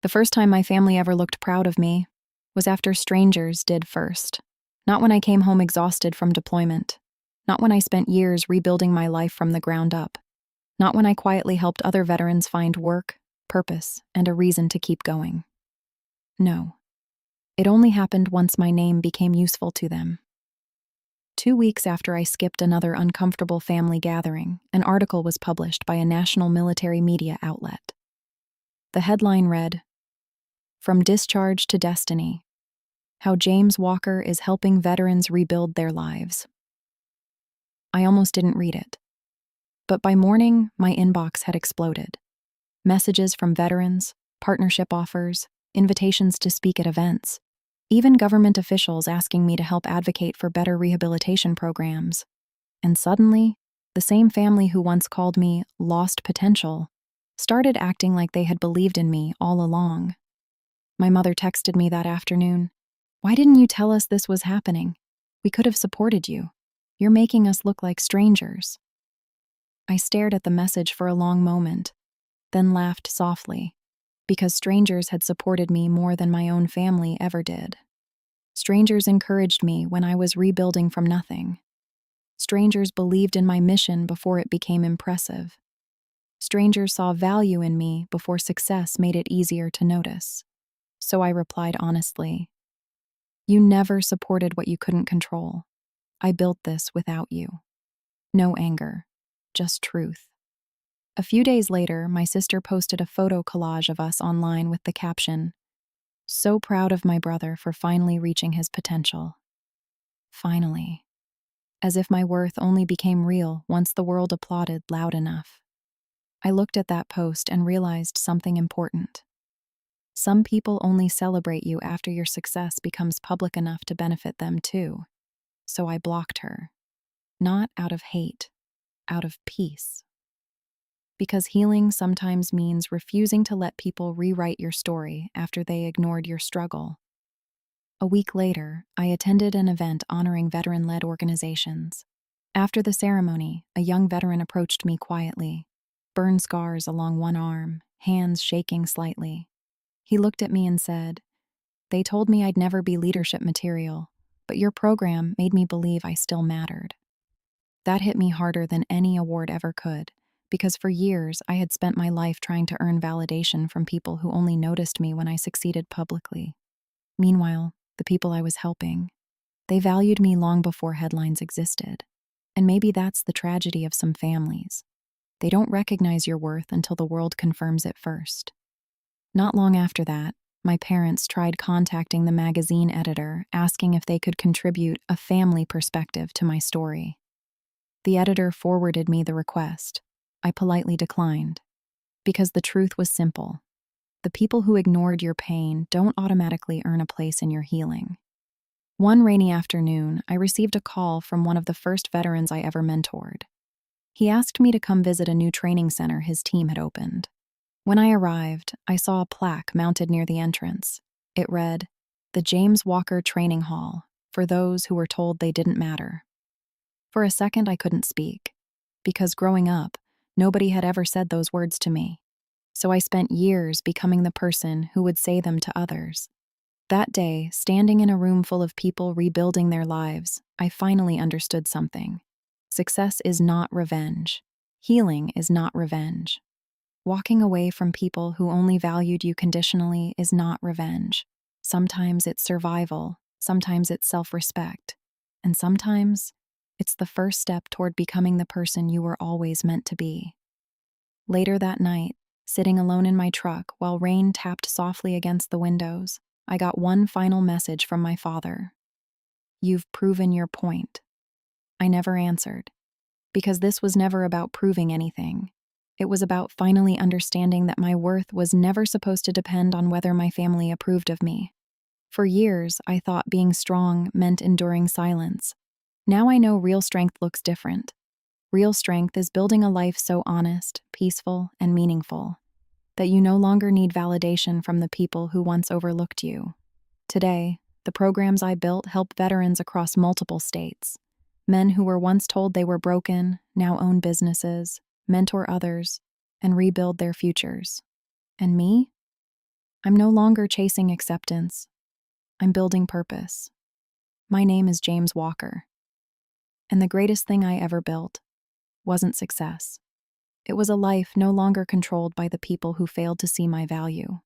The first time my family ever looked proud of me was after strangers did first. Not when I came home exhausted from deployment. Not when I spent years rebuilding my life from the ground up. Not when I quietly helped other veterans find work, purpose, and a reason to keep going. No. It only happened once my name became useful to them. 2 weeks after I skipped another uncomfortable family gathering, an article was published by a national military media outlet. The headline read, "From Discharge to Destiny: How James Walker is Helping Veterans Rebuild Their Lives." I almost didn't read it. But by morning, my inbox had exploded. Messages from veterans, partnership offers, invitations to speak at events, even government officials asking me to help advocate for better rehabilitation programs. And suddenly, the same family who once called me lost potential started acting like they had believed in me all along. My mother texted me that afternoon, "Why didn't you tell us this was happening? We could have supported you. You're making us look like strangers." I stared at the message for a long moment, then laughed softly, because strangers had supported me more than my own family ever did. Strangers encouraged me when I was rebuilding from nothing. Strangers believed in my mission before it became impressive. Strangers saw value in me before success made it easier to notice. So I replied honestly, "You never supported what you couldn't control. I built this without you." No anger, just truth. A few days later, my sister posted a photo collage of us online with the caption, "So proud of my brother for finally reaching his potential." Finally. As if my worth only became real once the world applauded loud enough. I looked at that post and realized something important. Some people only celebrate you after your success becomes public enough to benefit them too. So I blocked her. Not out of hate, out of peace. Because healing sometimes means refusing to let people rewrite your story after they ignored your struggle. A week later, I attended an event honoring veteran-led organizations. After the ceremony, a young veteran approached me quietly, burn scars along one arm, hands shaking slightly. He looked at me and said, "They told me I'd never be leadership material, but your program made me believe I still mattered." That hit me harder than any award ever could, because for years I had spent my life trying to earn validation from people who only noticed me when I succeeded publicly. Meanwhile, the people I was helping, they valued me long before headlines existed. And maybe that's the tragedy of some families. They don't recognize your worth until the world confirms it first. Not long after that, my parents tried contacting the magazine editor asking if they could contribute a family perspective to my story. The editor forwarded me the request. I politely declined, because the truth was simple. The people who ignored your pain don't automatically earn a place in your healing. One rainy afternoon, I received a call from one of the first veterans I ever mentored. He asked me to come visit a new training center his team had opened. When I arrived, I saw a plaque mounted near the entrance. It read, "The James Walker Training Hall, for those who were told they didn't matter." For a second, I couldn't speak, because growing up, nobody had ever said those words to me. So I spent years becoming the person who would say them to others. That day, standing in a room full of people rebuilding their lives, I finally understood something. Success is not revenge. Healing is not revenge. Walking away from people who only valued you conditionally is not revenge. Sometimes it's survival, sometimes it's self-respect, and sometimes it's the first step toward becoming the person you were always meant to be. Later that night, sitting alone in my truck while rain tapped softly against the windows, I got one final message from my father. "You've proven your point." I never answered, because this was never about proving anything. It was about finally understanding that my worth was never supposed to depend on whether my family approved of me. For years, I thought being strong meant enduring silence. Now I know real strength looks different. Real strength is building a life so honest, peaceful, and meaningful that you no longer need validation from the people who once overlooked you. Today, the programs I built help veterans across multiple states. Men who were once told they were broken now own businesses, mentor others, and rebuild their futures. And me? I'm no longer chasing acceptance. I'm building purpose. My name is James Walker. And the greatest thing I ever built wasn't success. It was a life no longer controlled by the people who failed to see my value.